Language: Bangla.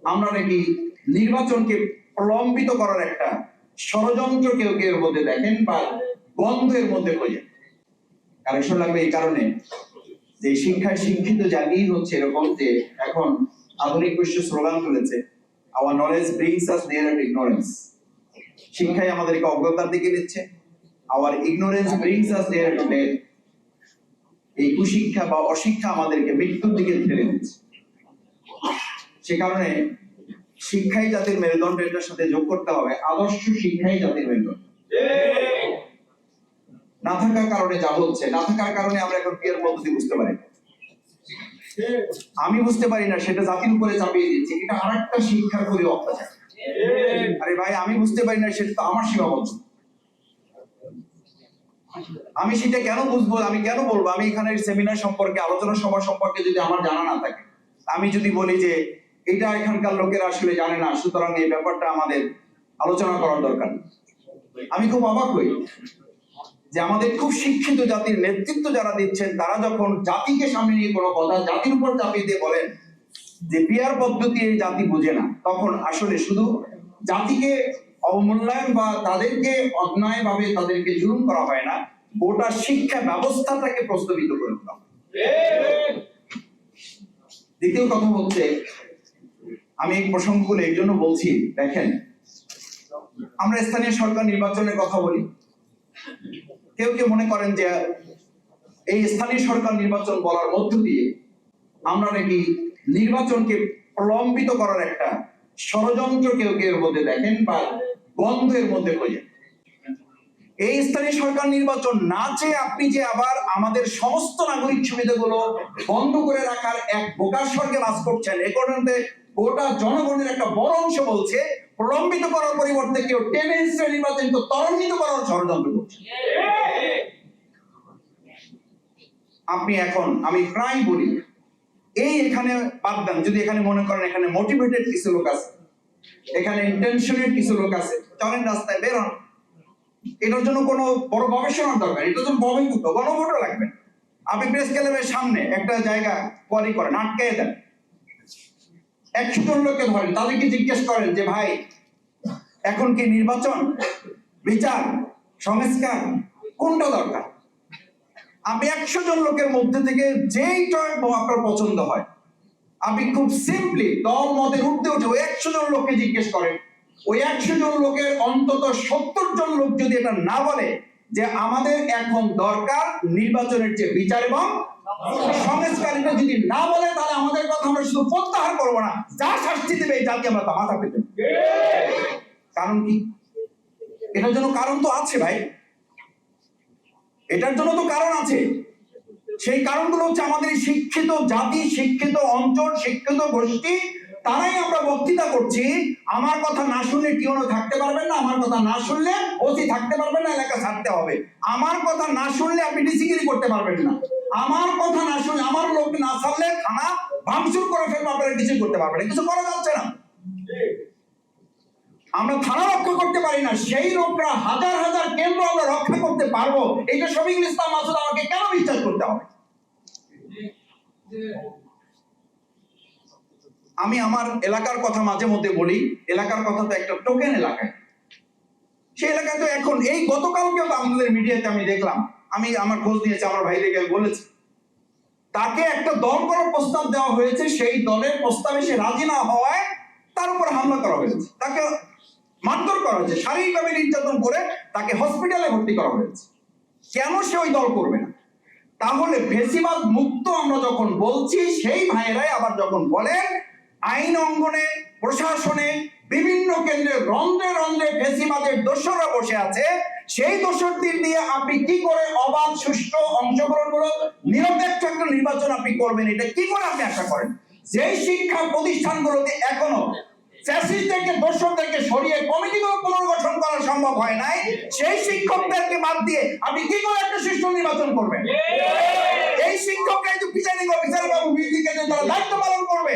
আমরা নাকি নির্বাচনকে প্রলম্বিত করার একটা ষড়যন্ত্র কেউ কেউ মধ্যে দেখেন বা বন্ধের মধ্যে খোঁজেন। কারেকশন লাগবে এই কারণে যে শিক্ষায় শিক্ষিত জাতিই হচ্ছে এরকম যে এখন আধুনিক বিশ্ব স্লোগান তুলেছে, our knowledge brings us nearer to ignorance। শিক্ষাই আমাদেরকে অজ্ঞতার দিকে নিচ্ছে, our ignorance brings us nearer to death। এই কুশিক্ষা বা অশিক্ষা আমাদেরকে মৃত্যুর দিকে ঠেলে দিচ্ছে। সে কারণে শিক্ষাই জাতির মেরুদণ্ড, এটার সাথে যোগ করতে হবে আদর্শ শিক্ষাই জাতির মেরুদণ্ড। না থাকার কারণে যা হচ্ছে, না থাকার কারণে আমরা এখন পিয়ার পদ্ধতি বুঝতে পারি, আমি বুঝতে পারি না, সেটা জাতির উপরে চাপিয়ে দিচ্ছি, এটা আরেকটা শিক্ষার প্রতি অত্যাচার। আরে ভাই, আমি বুঝতে পারি না, সেটা তো আমার সীমাবদ্ধ। আমি সেটা কেন বুঝবো, আমি কেন বলবো? আমি এখানে সেমিনার সম্পর্কে, আলোচনা সভা সম্পর্কে যদি আমার জানা না থাকে, আমি যদি বলি যে এটা এখানকার লোকেরা আসলে জানে না, সুতরাং এই ব্যাপারটা আমাদের আলোচনা করার দরকার, আমি খুব অবাক হই যে আমাদের খুব শিক্ষিত জাতির নেতৃত্ব যারা দিচ্ছেন, তারা যখন জাতিকে সামনে নিয়ে কোনো কথা জাতির উপর চাপিয়ে দিয়ে বলেন যে পিয়ার পদ্ধতি এই জাতি বুঝে না, তখন আসলে শুধু জাতিকে অবমূল্যায়ন বা তাদেরকে অন্যায় ভাবে তাদেরকে জুলুম করা হয় না, গোটা শিক্ষা ব্যবস্থাটাকে প্রস্তাবিত করে দেওয়া হয়। দ্বিতীয় কথা হচ্ছে, আমি এই প্রসঙ্গগুলো এই জন্য বলছি, দেখেন আমরা স্থানীয় সরকার নির্বাচনের কথা বলি, কেউ কেউ মনে করেন যে এই স্থানীয় সরকার নির্বাচন বলার মধ্য দিয়ে আমরা নাকি নির্বাচনকে প্রলম্বিত করার একটা ষড়যন্ত্র কেউ কেউ মধ্যে দেখেন বা বন্ধের মধ্যে খোঁজেন। এই স্থানীয় সরকার নির্বাচন না চেয়ে আপনি যে আবার আমাদের সমস্ত নাগরিক সুবিধাগুলো বন্ধ করে রাখার এক বোকার স্বর্গে বাস করছেন, এ কারণে গোটা জনগণের একটা বড় অংশ বলছে প্রলম্বিত করার পরিবর্তে কেউ টেনে হিসেবে নির্বাচনকে ত্বরান্বিত করার ষড়যন্ত্র করছে। আপনি এখন, আমি প্রায় বলি, এই এখানে বাদ দেন, যদি এখানে মনে করেন এখানে মোটিভেটেড কিছু লোক আছে, এখানে ইন্টেনশনের কিছু লোক আছে, চলেন রাস্তায় বের হন, এটার জন্য কোনো বড় গবেষণার দরকার, এটার জন্য গণভোটও লাগবে। আপনি প্রেস ক্লাবের সামনে একটা জায়গা কোয়ারি করেন, আটকে দেন, 100 জন লোককে ধরেন, তাদেরকে জিজ্ঞেস করেন যে ভাই এখন কি নির্বাচন, বিচার, সংস্কার কোনটা দরকার? আপনি 100 জন লোকের মধ্যে থেকে যেইটা আপনার পছন্দ হয়, আপনি খুব সিম্পলি দল মতের ঊর্ধ্বে উঠে ওই 100 জন লোককে জিজ্ঞেস করেন, ওই 100 জন লোকের অন্তত 70 জন লোক যদি এটা না বলে যে আমাদের এখন দরকার নির্বাচনের যে বিচার এবং সংস্কারটা যদি না বলে, তাহলে আমাদের কথা আমরা শুধু প্রত্যাহার করবো না, যা শাস্তি দেবে এই জাতি আমরা তা মাথা পেতে। কারণ কি? এটার জন্য কারণ তো আছে ভাই, এটার জন্য তো কারণ আছে। সেই কারণগুলো হচ্ছে আমাদের শিক্ষিত জাতি, শিক্ষিত অঞ্চল, শিক্ষিত গোষ্ঠী, তারাই আমরা বক্তৃতা করছি, আমার কথা না শুনলে টিউনো থাকতে পারবেন না, আমার কথা না শুনলে ওসি থাকতে পারবেন না, এলাকা ছাড়তে হবে, আমার কথা না শুনলে আপনি ডিসিগিরি করতে পারবেন না, আমার কথা না শুনলে, আমার লোক না ছাড়লে থানা ভাঙচুর করে ফেলবে, আপনারা কিছু করতে পারবেন না, কিছু করা যাচ্ছে না। আমরা থানা রক্ষা করতে পারি না, সেই লোকরা হাজার হাজার কেন্দ্র আমরা রক্ষা করতে পারবো, এইটা শফিকুল ইসলাম মাসুদ আমাকে কেন বিশ্বাস করতে হবে? আমি আমার এলাকার কথা মাঝে মধ্যে বলি, এলাকার কথা তো একটা টোকেন এলাকায়, সেই এলাকায় তো এখন এই গতকালকেও তো আমাদের মিডিয়াতে আমি দেখলাম, আমি আমার খোঁজ নিয়েছি, আমার ভাইদেরকে বলেছি, তাকে একটা দল করার প্রস্তাব দেওয়া হয়েছে, সেই দলের প্রস্তাবে সে রাজি না হওয়ায় তার উপর হামলা করা হয়েছে, তাকে মারধর করা হয়েছে, শারীরিকভাবে নির্যাতন করে তাকে হসপিটালে ভর্তি করা হয়েছে। কেন সে ওই দল করবে না? তাহলে ফেসিবাদ মুক্ত আমরা যখন বলছি, সেই ভাইয়েরাই আবার যখন বলেন আইন অঙ্গনে, প্রশাসনে, বিভিন্ন কেন্দ্রে রন্ধ্রে রন্ধ্রে ফেসিবাদের দোসররা বসে আছে, সেই দোসরদের দিয়ে আপনি কি করে অবাধ সুষ্ঠু অংশগ্রহণমূলক নিরপেক্ষ একটা নির্বাচন আপনি করবেন? এটা কি করে আপনি আশা করেন? যেই শিক্ষা প্রতিষ্ঠানগুলোতে এখনো ফ্যাসিস্টদেরকে, দোসরদেরকে সরিয়ে কমিটিগুলো পুনর্গঠন করা সম্ভব হয় নাই, সেই শিক্ষকদেরকে বাদ দিয়ে আপনি কি করে একটা সুষ্ঠু নির্বাচন করবেন? এই শিক্ষকরাই তো প্রিসাইডিং অফিসার বাবু বিধিকে তারা দায়িত্ব পালন করবে।